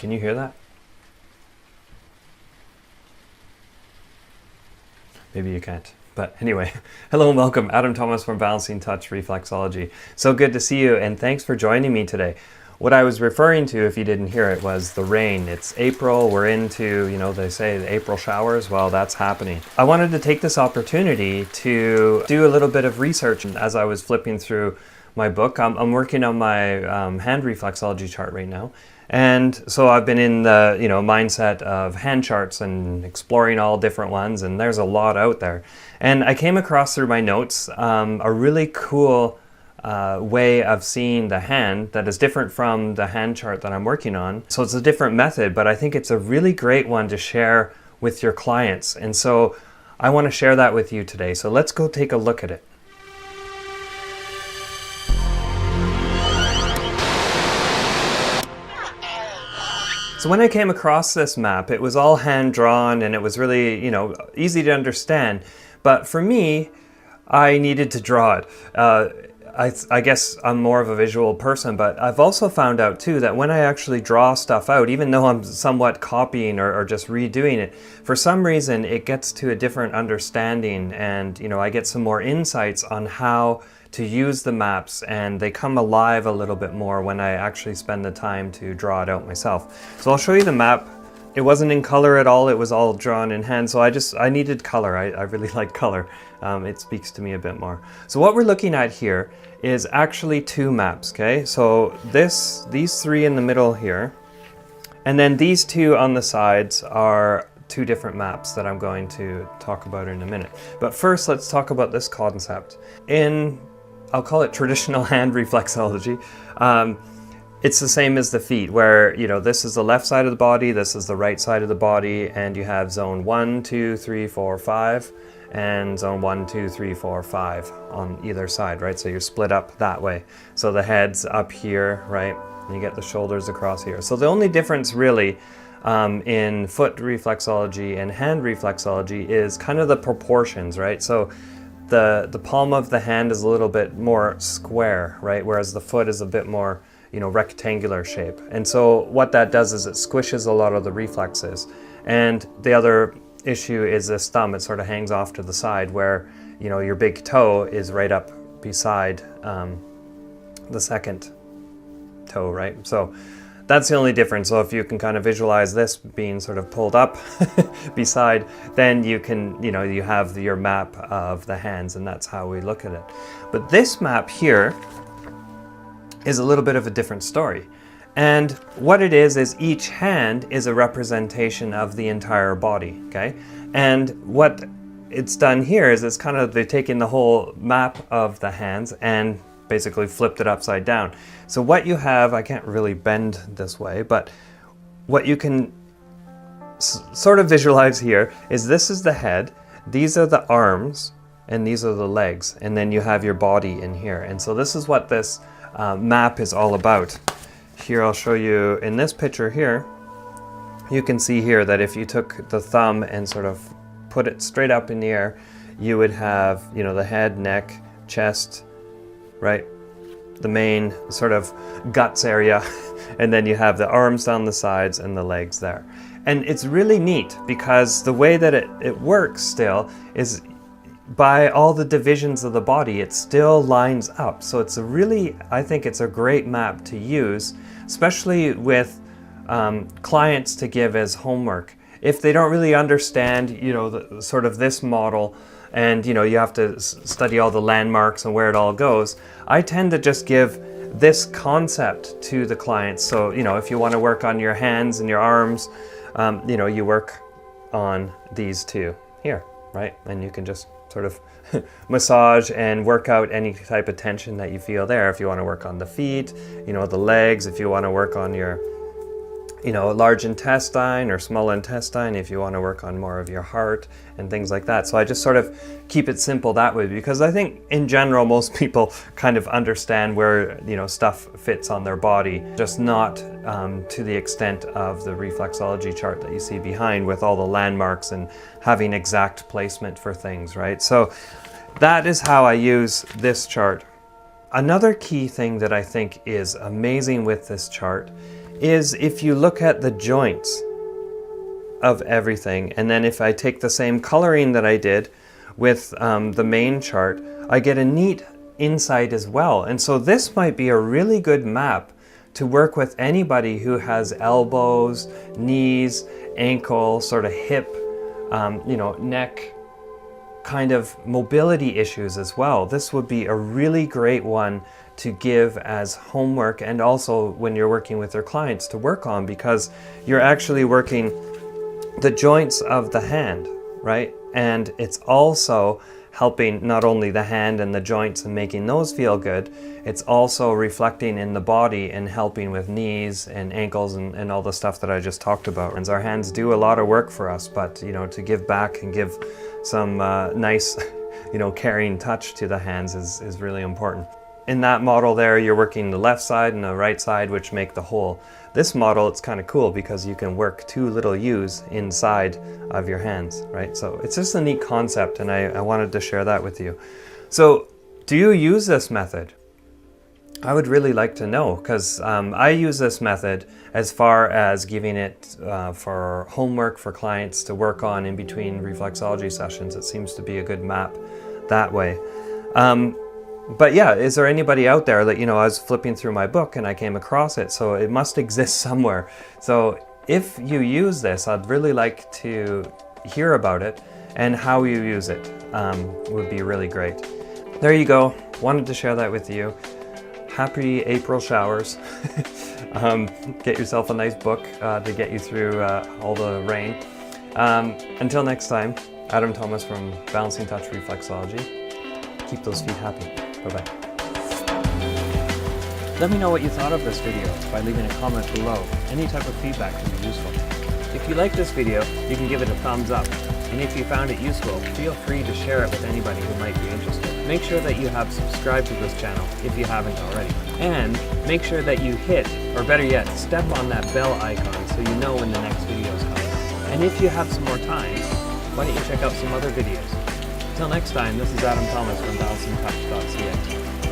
Can you hear that? Maybe you can't. But anyway, hello and welcome. Adam Thomas from Balancing Touch Reflexology. So good to see you, and thanks for joining me today. What I was referring to, if you didn't hear it, was the rain. It's April, we're into, they say the April showers. Well, that's happening. I wanted to take this opportunity to do a little bit of research. As I was flipping through my book, I'm working on my hand reflexology chart right now. And so I've been in the mindset of hand charts and exploring all different ones, and there's a lot out there. And I came across through my notes a really cool way of seeing the hand that is different from the hand chart that I'm working on. So it's a different method, but I think it's a really great one to share with your clients. And so I want to share that with you today. So let's go take a look at it. So when I came across this map, it was all hand drawn and it was really, easy to understand. But for me, I needed to draw it. I guess I'm more of a visual person, but I've also found out too that when I actually draw stuff out, even though I'm somewhat copying or just redoing it, for some reason it gets to a different understanding, and I get some more insights on how to use the maps, and they come alive a little bit more when I actually spend the time to draw it out myself. So I'll show you the map. It wasn't in color at all, it was all drawn in hand, so I needed color. I really like color. It speaks to me a bit more. So what we're looking at here is actually two maps, okay? So these three in the middle here, and then these two on the sides are two different maps that I'm going to talk about in a minute. But first, let's talk about this concept. I'll call it traditional hand reflexology. It's the same as the feet, where this is the left side of the body, this is the right side of the body, and you have zone 1, 2, 3, 4, 5, and zone 1, 2, 3, 4, 5 on either side, right? So you're split up that way. So the head's up here, right? And you get the shoulders across here. So the only difference really in foot reflexology and hand reflexology is kind of the proportions, right? So the palm of the hand is a little bit more square, right? Whereas the foot is a bit more, rectangular shape. And so what that does is it squishes a lot of the reflexes. And the other issue is this thumb. It sort of hangs off to the side, where, your big toe is right up beside the second toe, right? So that's the only difference. So if you can kind of visualize this being sort of pulled up beside, then you can, you have your map of the hands, and that's how we look at it. But this map here is a little bit of a different story. And what it is each hand is a representation of the entire body, okay? And what it's done here is they've taken the whole map of the hands and basically flipped it upside down. So what you have, I can't really bend this way, but what you can sort of visualize here is this is the head, these are the arms, and these are the legs, and then you have your body in here. And so this is what this map is all about. Here I'll show you in this picture here, you can see here that if you took the thumb and sort of put it straight up in the air, you would have, the head, neck, chest, right? The main sort of guts area, and then you have the arms down the sides and the legs there. And it's really neat because the way that it works still is by all the divisions of the body, it still lines up. So it's I think it's a great map to use, especially with clients to give as homework. If they don't really understand, sort of this model, and you have to study all the landmarks and where it all goes, I tend to just give this concept to the clients. So if you want to work on your hands and your arms, you work on these two here, right? And you can just sort of massage and work out any type of tension that you feel there. If you want to work on the feet, the legs, if you want to work on your large intestine or small intestine, if you want to work on more of your heart and things like that. So I just sort of keep it simple that way, because I think in general most people kind of understand where stuff fits on their body, just not to the extent of the reflexology chart that you see behind, with all the landmarks and having exact placement for things, right? So that is how I use this chart. Another key thing that I think is amazing with this chart is if you look at the joints of everything, and then if I take the same coloring that I did with the main chart, I get a neat insight as well. And so this might be a really good map to work with anybody who has elbows, knees, ankle, sort of hip, neck kind of mobility issues as well. This would be a really great one to give as homework, and also when you're working with your clients to work on, because you're actually working the joints of the hand, right? And it's also helping not only the hand and the joints and making those feel good, it's also reflecting in the body and helping with knees and ankles and all the stuff that I just talked about. And our hands do a lot of work for us, but to give back and give some nice, caring touch to the hands is really important. In that model there, you're working the left side and the right side, which make the whole. This model, it's kind of cool because you can work two little U's inside of your hands, right? So it's just a neat concept, and I wanted to share that with you. So do you use this method? I would really like to know, because I use this method as far as giving it for homework for clients to work on in between reflexology sessions. It seems to be a good map that way. But yeah, is there anybody out there that, I was flipping through my book and I came across it, so it must exist somewhere. So if you use this, I'd really like to hear about it, and how you use it would be really great. There you go. Wanted to share that with you. Happy April showers. Get yourself a nice book to get you through all the rain. Until next time, Adam Thomas from Balancing Touch Reflexology. Keep those feet happy. Bye-bye. Let me know what you thought of this video by leaving a comment below. Any type of feedback can be useful. If you like this video, you can give it a thumbs up. And if you found it useful, feel free to share it with anybody who might be interested. Make sure that you have subscribed to this channel if you haven't already. And make sure that you hit, or better yet, step on that bell icon so you know when the next video is coming. And if you have some more time, why don't you check out some other videos. Until next time, this is Adam Thomas from balancingtouch.ca.